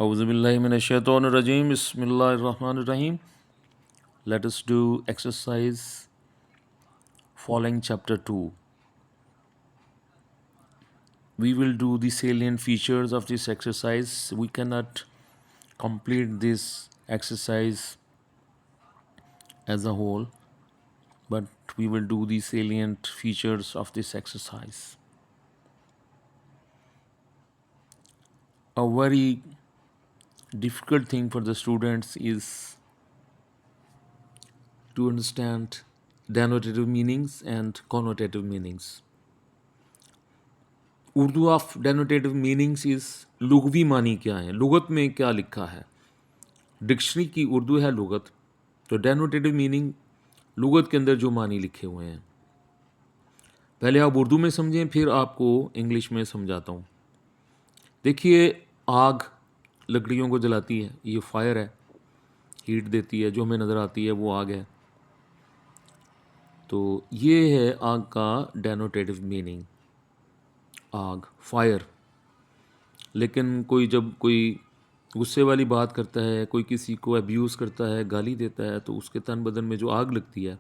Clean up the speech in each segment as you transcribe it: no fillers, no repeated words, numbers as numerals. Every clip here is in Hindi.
Auzubillahiminash-shaytanir-rajim. Bismillahir-rahmanir-rahim. Let us do exercise following chapter 2. We will do the salient features of this exercise. We cannot complete this exercise as a whole, but we will do the salient features of this exercise. A very difficult thing for the students is to understand denotative meanings and connotative meanings. Urdu of denotative meanings is लुग़वी मानी क्या है, लुगत में क्या लिखा है। डिक्शनरी की उर्दू है लुगत, तो डेनोटेटिव मीनिंग लुगत के अंदर जो मानी लिखे हुए हैं। पहले आप उर्दू में समझें, फिर आपको इंग्लिश में समझाता हूँ। देखिए, आग लकड़ियों को जलाती है, ये फायर है, हीट देती है, जो हमें नज़र आती है वो आग है। तो ये है आग का डेनोटेटिव मीनिंग, आग, फायर। लेकिन जब कोई गुस्से वाली बात करता है, कोई किसी को अब्यूज़ करता है, गाली देता है, तो उसके तन बदन में जो आग लगती है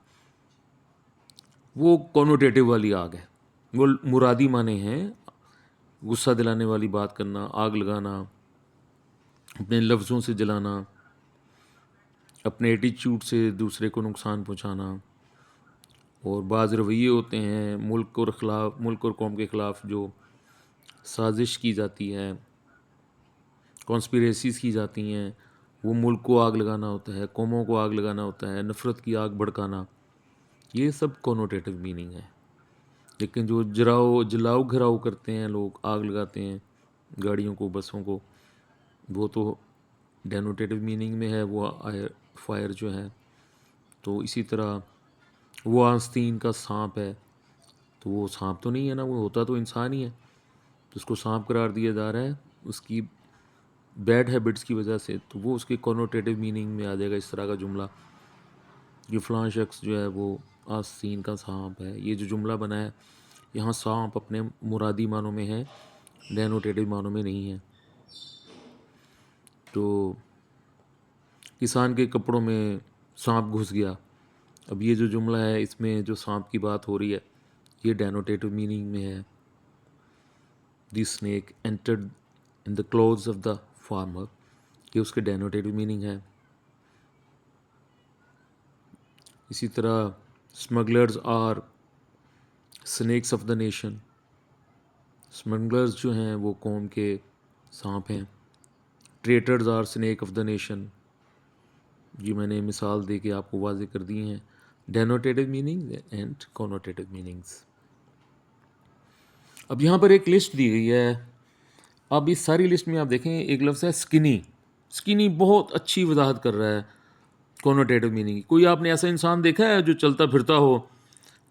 वो कॉनोटेटिव वाली आग है। वो मुरादी माने हैं, गुस्सा दिलाने वाली बात करना, आग लगाना, अपने लफ्ज़ों से जलाना, अपने एटीट्यूड से दूसरे को नुकसान पहुंचाना। और बाज़ रवैये होते हैं मुल्क और कौम के ख़िलाफ़ जो साजिश की जाती है, कॉन्स्पिरेसीज़ की जाती हैं, वो मुल्क को आग लगाना होता है, कौमों को आग लगाना होता है, नफ़रत की आग भड़काना, ये सब कॉनोटेटिव मीनिंग है। लेकिन जो जलाओ घराओ करते हैं लोग, आग लगाते हैं गाड़ियों को, बसों को, वो तो डेनोटेटिव मीनिंग में है, वो फायर जो है। तो इसी तरह वो आस्तीन का सांप है, तो वो सांप तो नहीं है ना, वो होता तो इंसान ही है, तो उसको सांप करार दिया जा रहा है उसकी बैड हैबिट्स की वजह से, तो वो उसके कॉनोटेटिव मीनिंग में आ जाएगा। इस तरह का जुमला, ये फ़लाँ शख्स जो है वो आस्तीन का सांप है, ये जो जुमला बना है, यहाँ सांप अपने मुरादी मानों में है, डेनोटेटिव मानों में नहीं है। तो किसान के कपड़ों में सांप घुस गया, अब ये जो जुमला है इसमें जो सांप की बात हो रही है ये डेनोटेटिव मीनिंग में है। The snake entered in the clothes of the farmer, ये उसके डेनोटेटिव मीनिंग है। इसी तरह smugglers are snakes of the nation, smugglers जो हैं वो कौम के सांप हैं। Traitors are snake of the nation, ये मैंने मिसाल दे के आपको वाज़े कर दी हैं डेनोटेटिव मीनिंग एंड कॉनोटेटिव मीनिंग्स। अब यहाँ पर एक लिस्ट दी गई है। अब इस सारी लिस्ट में आप देखें, एक लफ्ज़ है स्किनी। स्किनी बहुत अच्छी वजाहत कर रहा है कॉनोटेटिव मीनिंग। कोई आपने ऐसा इंसान देखा है जो चलता फिरता हो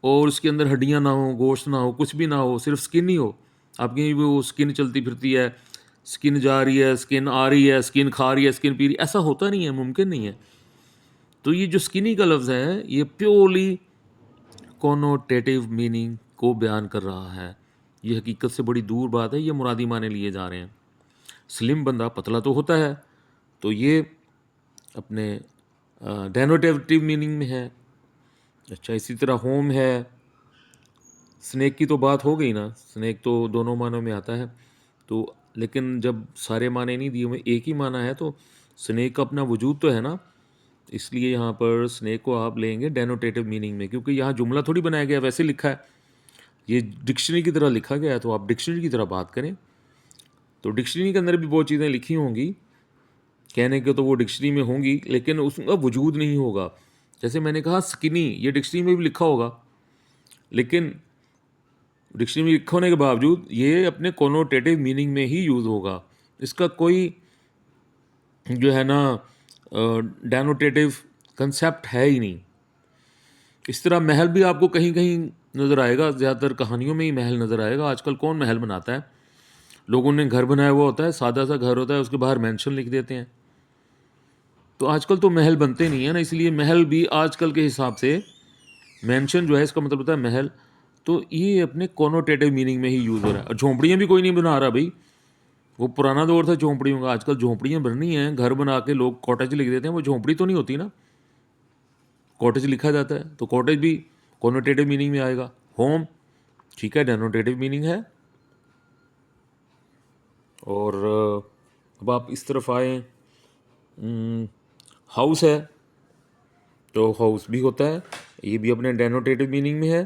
और उसके अंदर हड्डियाँ ना हो, गोश्त ना हो, कुछ भी ना हो, सिर्फ स्किन ही हो? आपकी वो स्किन चलती फिरती है, स्किन जा रही है, स्किन आ रही है, स्किन खा रही है, स्किन पी रही है, ऐसा होता नहीं है, मुमकिन नहीं है। तो ये जो स्किनी का लफ्ज़ है ये प्योरली कॉनोटेटिव मीनिंग को बयान कर रहा है। ये हकीकत से बड़ी दूर बात है, ये मुरादी माने लिए जा रहे हैं। स्लिम बंदा पतला तो होता है, तो ये अपने डेनोटेटिव मीनिंग में है। अच्छा, इसी तरह होम है, स्नेक की तो बात हो गई ना, स्नेक तो दोनों मानों में आता है। तो लेकिन जब सारे माने नहीं दिए हुए, एक ही माना है, तो स्नेक का अपना वजूद तो है ना, इसलिए यहाँ पर स्नेक को आप लेंगे डेनोटेटिव मीनिंग में, क्योंकि यहाँ जुमला थोड़ी बनाया गया, वैसे लिखा है, ये डिक्शनरी की तरह लिखा गया है, तो आप डिक्शनरी की तरह बात करें। तो डिक्शनरी के अंदर भी बहुत चीज़ें लिखी होंगी, कहने के तो वो डिक्शनरी में होंगी, लेकिन उसका वजूद नहीं होगा। जैसे मैंने कहा स्किनी, ये डिक्शनरी में भी लिखा होगा, लेकिन डिक्शनरी में लिखा होने के बावजूद ये अपने कॉनोटेटिव मीनिंग में ही यूज़ होगा। इसका कोई जो है ना डेनोटेटिव कंसेप्ट है ही नहीं। इस तरह महल भी आपको कहीं कहीं नज़र आएगा, ज़्यादातर कहानियों में ही महल नज़र आएगा। आजकल कौन महल बनाता है? लोगों ने घर बनाया हुआ होता है, सादा सा घर होता है, उसके बाहर मेंशन लिख देते हैं। तो आजकल तो महल बनते नहीं है ना, इसलिए महल भी आजकल के हिसाब से मेंशन जो है इसका मतलब होता है महल। तो ये अपने कॉनोटेटिव मीनिंग में ही यूज़ हो रहा है। और झोंपड़ियाँ भी कोई नहीं बना रहा भाई, वो पुराना दौर था झोंपड़ियों का। आजकल झोंपड़ियाँ बननी हैं, घर बना के लोग कॉटेज लिख देते हैं, वो झोंपड़ी तो नहीं होती ना, कॉटेज लिखा जाता है, तो कॉटेज भी कॉनोटेटिव मीनिंग में आएगा। होम ठीक है, डेनोटेटिव मीनिंग है। और अब आप इस तरफ आए, हाउस है, तो हाउस भी होता है, ये भी अपने डेनोटेटिव मीनिंग में है।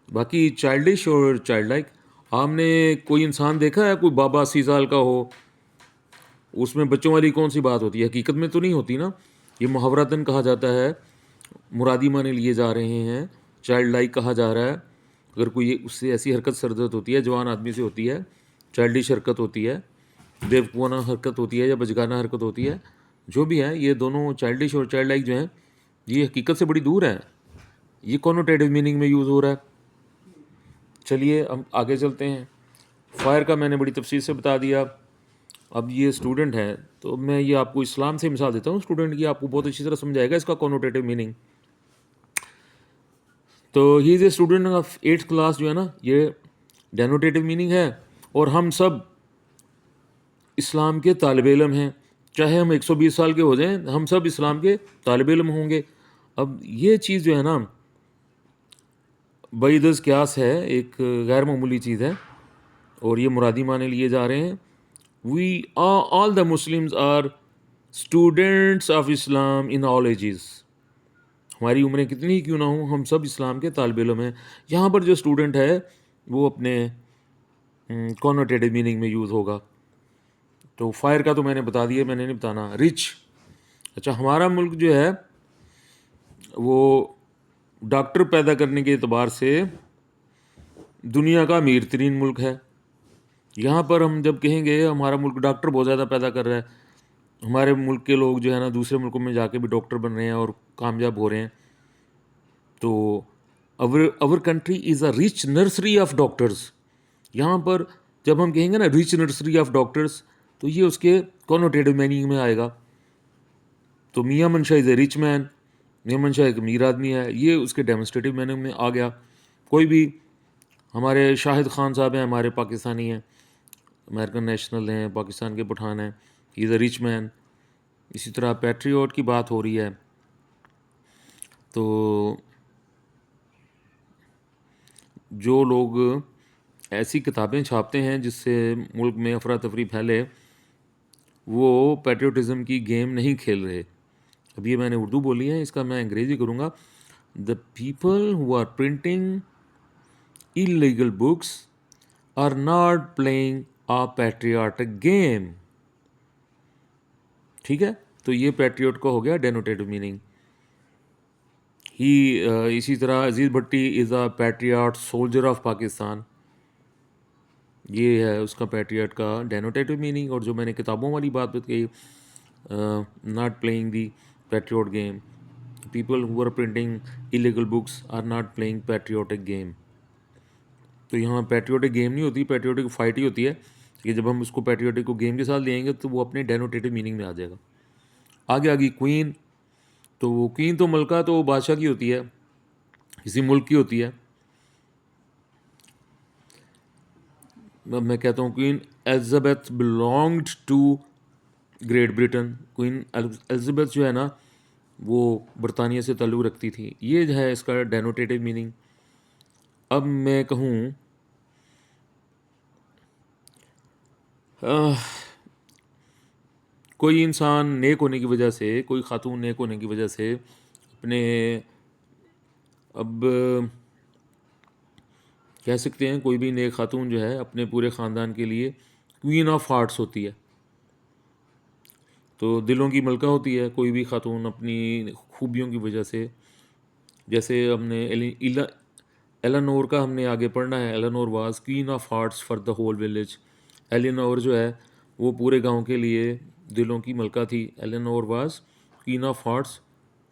बाकी चाइल्डिश और चाइल्ड लाइक, आपने कोई इंसान देखा है कोई बाबा 80 साल का हो, उसमें बच्चों वाली कौन सी बात होती है? हकीकत में तो नहीं होती ना, ये मुहावरतन कहा जाता है, मुरादी माने लिए जा रहे हैं, चाइल्ड लाइक कहा जा रहा है। अगर कोई उससे ऐसी हरकत सरदर्द होती है, जवान आदमी से होती है, चाइल्डिश हरकत होती है, बेवकूफ़ाना हरकत होती है या बचगाना हरकत होती है, जो भी है, ये दोनों चाइल्डिश और चाइल्ड लाइक जो हैं, ये हकीकत से बड़ी दूर है, ये कॉनोटेटिव मीनिंग में यूज़ हो रहा है। चलिए हम आगे चलते हैं। फायर का मैंने बड़ी तफसील से बता दिया। अब ये स्टूडेंट है, तो मैं ये आपको इस्लाम से मिसाल देता हूँ स्टूडेंट की, आपको बहुत अच्छी तरह समझाएगा इसका कॉनोटेटिव मीनिंग। तो he is a student of 8th class, जो है ना, ये डेनोटेटिव मीनिंग है। और हम सब इस्लाम के तालिब इल्म हैं, चाहे हम 120 साल के हो जाएं, हम सब इस्लाम के तालिब इल्म होंगे। अब ये चीज़ जो है ना, बईदस क्यास है, एक गैर मामूली चीज़ है, और ये मुरादी माने लिए जा रहे हैं। We all the Muslims are students of Islam in all ages. हमारी उम्रें कितनी ही क्यों ना हो, हम सब इस्लाम के तालिब इल्म हैं। यहाँ पर जो स्टूडेंट है वो अपने कॉनोटेटिव मीनिंग में यूज़ होगा। तो फायर का तो मैंने बता दिया, मैंने नहीं बताना। रिच, अच्छा, हमारा मुल्क जो है वो डॉक्टर पैदा करने के अतबार से दुनिया का अमीर तरीन मुल्क है। यहाँ पर हम जब कहेंगे हमारा मुल्क डॉक्टर बहुत ज़्यादा पैदा कर रहा है, हमारे मुल्क के लोग जो है ना दूसरे मुल्कों में जाके भी डॉक्टर बन रहे हैं और कामयाब हो रहे हैं, तो our country is a rich nursery of doctors. यहाँ पर जब हम कहेंगे ना रिच नर्सरी ऑफ डॉक्टर्स, तो ये उसके कॉनोटेटिव मीनिंग में आएगा। तो मियाँ मंशा इज़ ए रिच मैन, मियाँ मंशा एक अमीर आदमी है, ये उसके डेमोस्ट्रेटिव मीनिंग में आ गया। कोई भी, हमारे शाहिद खान साहब हैं, हमारे पाकिस्तानी हैं, अमेरिकन नेशनल हैं, पाकिस्तान के पठान हैं, he is a rich man. इसी तरह पैट्रियट की बात हो रही है, तो जो लोग ऐसी किताबें छापते हैं जिससे मुल्क में अफरा तफरी फैले, वो पैट्रियोटिज़म की गेम नहीं खेल रहे। अब ये मैंने उर्दू बोली है, इसका मैं अंग्रेज़ी करूँगा। The people who are printing illegal books are not playing a patriotic game. ठीक है, तो ये पैट्रियट का हो गया डेनोटेटिव मीनिंग। ही इसी तरह Aziz Bhatti is a patriot soldier of Pakistan, ये है उसका पैट्रियट का डेनोटेटिव मीनिंग। और जो मैंने किताबों वाली बात कही, not playing the patriot game, people who are printing illegal books are not playing patriotic game. तो यहाँ पैट्रियोटिक गेम नहीं होती, पैट्रियोटिक फाइट ही होती है कि जब हम उसको पैट्रियोटिक को गेम के साथ लेंगे तो वो अपने डेनोटेटिव मीनिंग में आ जाएगा। आगे आगे क्वीन, तो वो क्वीन तो मलका तो बादशाह की होती है, किसी मुल्क की होती है। अब मैं कहता हूँ Queen Elizabeth belonged to Great Britain. Queen Elizabeth जो है ना, वो बरतानिया से ताल्लुक़ रखती थी, ये जो है इसका डेनोटेटिव मीनिंग। अब मैं कहूँ कोई इंसान नेक होने की वजह से, कोई खातून नेक होने की वजह से अपने, अब कह सकते हैं कोई भी नेक खातून जो है अपने पूरे ख़ानदान के लिए क्वीन ऑफ हार्ट्स होती है, तो दिलों की मलका होती है कोई भी खातून अपनी खूबियों की वजह से। जैसे हमने एलेनोर का हमने आगे पढ़ना है, Eleanor was queen of hearts for the whole village. Eleanor जो है वो पूरे गांव के लिए दिलों की मलका थी। Eleanor was queen of hearts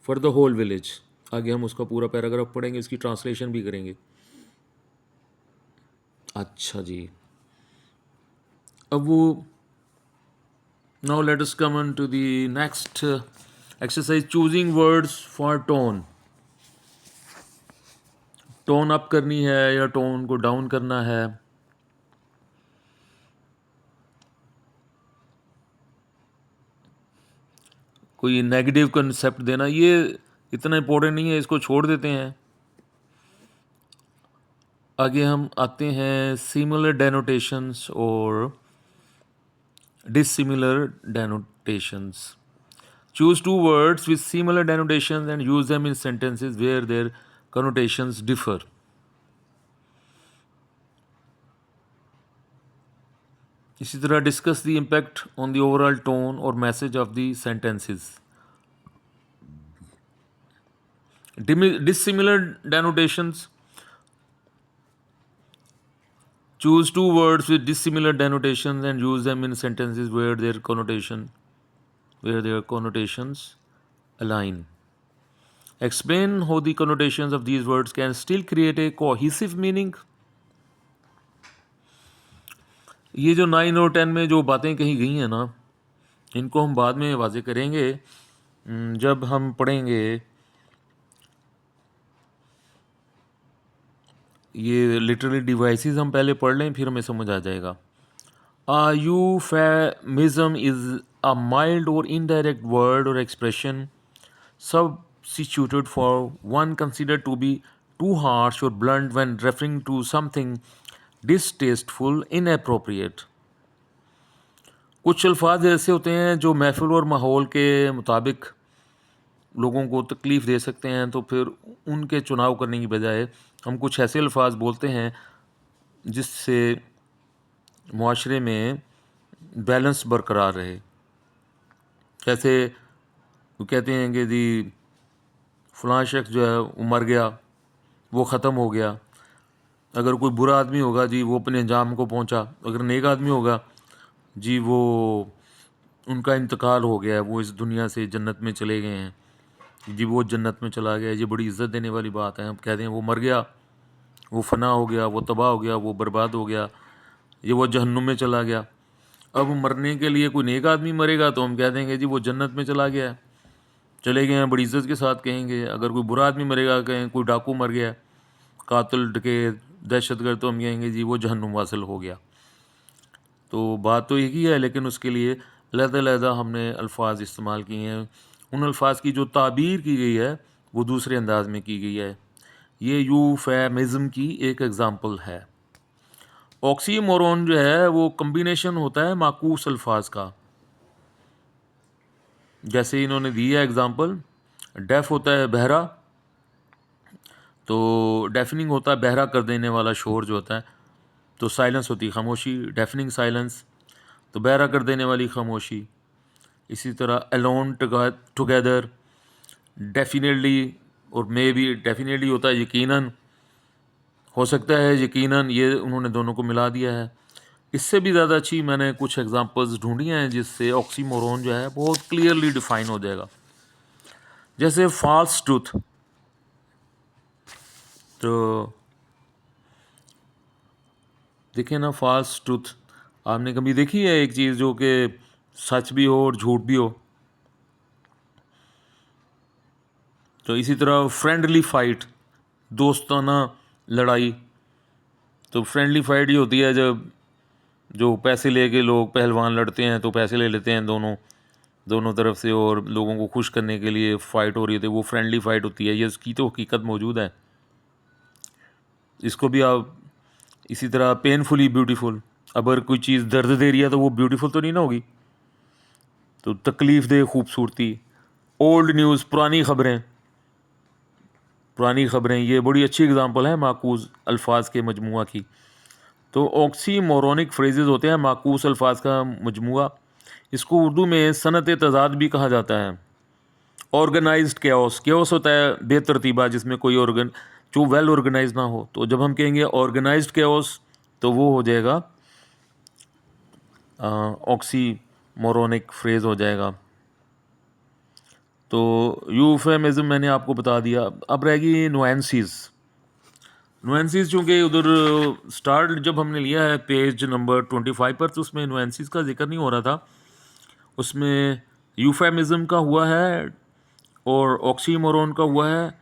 for the whole village. आगे हम उसका पूरा पैराग्राफ पढ़ेंगे, इसकी ट्रांसलेशन भी करेंगे। अच्छा जी, अब वो, now let us come on to the next exercise, choosing words for tone. Tone up करनी है या टोन को डाउन करना है। कोई नेगेटिव कंसेप्ट देना, ये इतना इम्पोर्टेंट नहीं है, इसको छोड़ देते हैं। आगे हम आते हैं सिमिलर डेनोटेशंस और dissimilar denotations. Choose two words with similar denotations and use them in sentences where their connotations differ. इसी तरह discuss the impact on the overall tone or message of the sentences. Dissimilar denotations. Choose two words with dissimilar denotations and use them in sentences where their connotations align. Explain how the connotations of these words can still create a cohesive meaning. ये जो 9 और 10 में जो बातें कही गई हैं ना, इनको हम बाद में वाज़े करेंगे जब हम पढ़ेंगे ये लिटरली डिवाइसेस। हम पहले पढ़ लें, फिर हमें समझ आ जाएगा। यूफेमिज्म इज़ अ माइल्ड और इनडायरेक्ट वर्ड और expression substituted for one considered to be too harsh or blunt when referring to something distasteful, inappropriate. कुछ अल्फाज ऐसे होते हैं जो महफिल और माहौल के मुताबिक लोगों को तकलीफ़ दे सकते हैं, तो फिर उनके चुनाव करने की बजाय हम कुछ ऐसे अल्फाज बोलते हैं जिससे मुआशरे में बैलेंस बरकरार रहे। जैसे वो कहते हैं कि जी फ़लाँ शख्स जो है वो मर गया, वो ख़त्म हो गया। अगर कोई बुरा आदमी होगा जी वो अपने अंजाम को पहुंचा, अगर नेक आदमी होगा जी वो उनका इंतकाल हो गया है, वो इस दुनिया से जन्नत में चले गए हैं जी, वो जन्नत में चला गया। ये बड़ी इज़्ज़त देने वाली बात है। हम कहते हैं वो मर गया, वो फना हो गया, वो तबाह हो गया, वो बर्बाद हो गया, ये वो जहन्नुम में चला गया। अब मरने के लिए कोई नेक आदमी मरेगा तो हम कह देंगे जी वो जन्नत में चला गया है, चले गए हैं, बड़ी इज़्ज़त के साथ कहेंगे। अगर कोई बुरा आदमी मरेगा, कहें कोई डाकू मर गया, कातिल, डकैत, दहशतगर्द, तो हम कहेंगे जी वो जहन्नुम वासिल हो गया। तो बात तो एक ही है, लेकिन उसके लिए अलग-अलग हमने अल्फाज इस्तेमाल किए हैं। उन अल्फाज की जो ताबीर की गई है वो दूसरे अंदाज में की गई है। ये यूफेमिज्म की एक एग्ज़ाम्पल है। ऑक्सीमोरोन जो है वो कम्बिनेशन होता है माकूस अल्फाज का। जैसे इन्होंने दी है एग्ज़ाम्पल, डेफ होता है बहरा, तो डेफनिंग होता है बहरा कर देने वाला शोर जो होता है, तो साइलेंस होती है खामोशी, डेफनिंग साइलेंस, तो बहरा कर देने वाली खामोशी। इसी तरह अलोन टुगेदर, डेफिनेटली और मे बी, डेफिनेटली होता है यकीनन, हो सकता है यकीनन, ये उन्होंने दोनों को मिला दिया है। इससे भी ज़्यादा अच्छी मैंने कुछ एग्जांपल्स ढूंढी हैं जिससे ऑक्सीमोरोन जो है बहुत क्लियरली डिफाइन हो जाएगा। जैसे फॉल्स ट्रूथ, तो देखिए ना, फॉल्स ट्रूथ आपने कभी देखी है? एक चीज़ जो कि सच भी हो और झूठ भी हो। तो इसी तरह फ्रेंडली फाइट, दोस्ताना लड़ाई, तो फ्रेंडली फाइट ये होती है जब जो पैसे लेके लोग पहलवान लड़ते हैं, तो पैसे ले लेते हैं दोनों तरफ से और लोगों को खुश करने के लिए फ़ाइट हो रही होती है, वो फ्रेंडली फ़ाइट होती है। ये इसकी तो हकीकत मौजूद है। इसको भी आप इसी तरह पेनफुली ब्यूटीफुल, अगर कोई चीज़ दर्द दे रही है तो वो ब्यूटीफुल तो नहीं ना होगी, तो तकलीफ़ दे खूबसूरती। ओल्ड न्यूज़, पुरानी खबरें, ये बड़ी अच्छी एग्जांपल है माकूस अल्फाज के मजमुआ की। तो ऑक्सीमोरोनिक फ्रेजेस होते हैं माकूस अल्फाज का मजमुआ। इसको उर्दू में सनत तज़ाद भी कहा जाता है। ऑर्गेनाइज्ड केओस, केओस होता है बेतरतीबा, जिसमें कोई जो वेल ऑर्गेनाइज ना हो। तो जब हम कहेंगे ऑर्गेनाइज्ड केओस तो वो हो जाएगा ऑक्सीमोरोनिक फ्रेज हो जाएगा। तो यूफेमिज्म मैंने आपको बता दिया। अब रहेगी नुएंसीज। नुएंसीज चूँकि उधर स्टार्ट जब हमने लिया है पेज नंबर 25 पर, तो उसमें नुएंसीज का जिक्र नहीं हो रहा था। उसमें यूफेमिज्म का हुआ है और ऑक्सीमोरोन का हुआ है।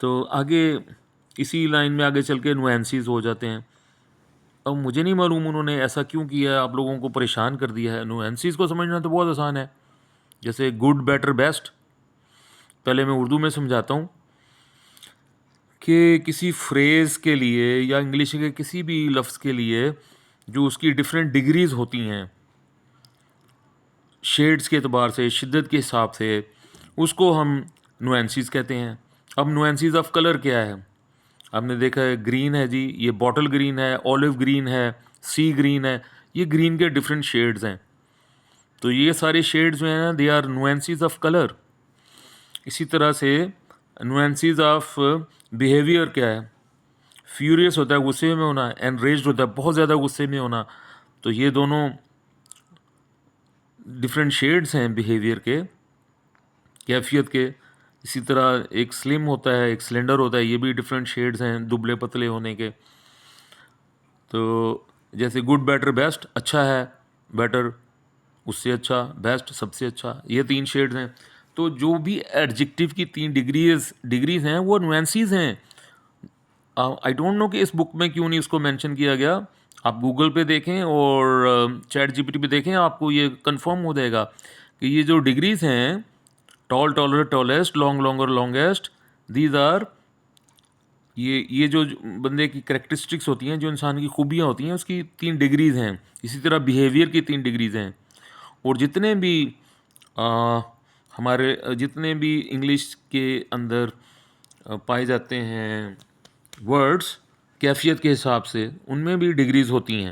तो आगे इसी लाइन में आगे चल के नुएंसीज हो जाते हैं। अब मुझे नहीं मालूम उन्होंने ऐसा क्यों किया है, आप लोगों को परेशान कर दिया है। नुएंसीज को समझना तो बहुत आसान है। जैसे गुड, बेटर, बेस्ट। पहले मैं उर्दू में समझाता हूँ कि किसी फ्रेज़ के लिए या इंग्लिश के किसी भी लफ्ज़ के लिए जो उसकी डिफरेंट डिग्रीज़ होती हैं, शेड्स के एतबार से, शिद्दत के हिसाब से, उसको हम नुएंसीज़ कहते हैं। अब नुएंसीज़ ऑफ कलर क्या है? आपने देखा है ग्रीन है जी, ये बॉटल ग्रीन है, ऑलिव ग्रीन है, सी ग्रीन है, ये ग्रीन के डिफरेंट शेड्स हैं। तो ये सारे शेड्स जो हैं ना, दे आर नुएंसीज़ ऑफ कलर। इसी तरह से नुएंसीज़ ऑफ बिहेवियर क्या है? फ्यूरियस होता है, गुस्से में होना, एनरेज्ड होता है, बहुत ज़्यादा गुस्से में होना। तो ये दोनों डिफरेंट शेड्स हैं बिहेवियर के, कैफियत के। इसी तरह एक स्लिम होता है, एक स्लेंडर होता है, ये भी डिफरेंट शेड्स हैं दुबले पतले होने के। तो जैसे गुड, बेटर, बेस्ट, अच्छा है, बेटर उससे अच्छा, बेस्ट सबसे अच्छा, ये 3 शेड्स हैं। तो जो भी एडजेक्टिव की 3 डिग्रीज हैं वो नुएंसीज हैं। आई डोंट नो कि इस बुक में क्यों नहीं उसको मेंशन किया गया। आप गूगल पे देखें और चैट जीपीटी पे देखें, आपको ये कंफर्म हो जाएगा कि ये जो डिग्रीज हैं, tall, taller, tallest, long, longer, longest, these are ये जो बंदे की करेक्टरिस्टिक्स होती हैं, जो इंसान की खूबियाँ होती हैं, उसकी 3 डिग्रीज़ हैं। इसी तरह बिहेवियर की 3 डिग्रीज़ हैं। और जितने भी आ, हमारे जितने भी इंग्लिश के अंदर पाए जाते हैं वर्ड्स कैफियत के हिसाब से, उनमें भी डिग्रीज़ होती हैं।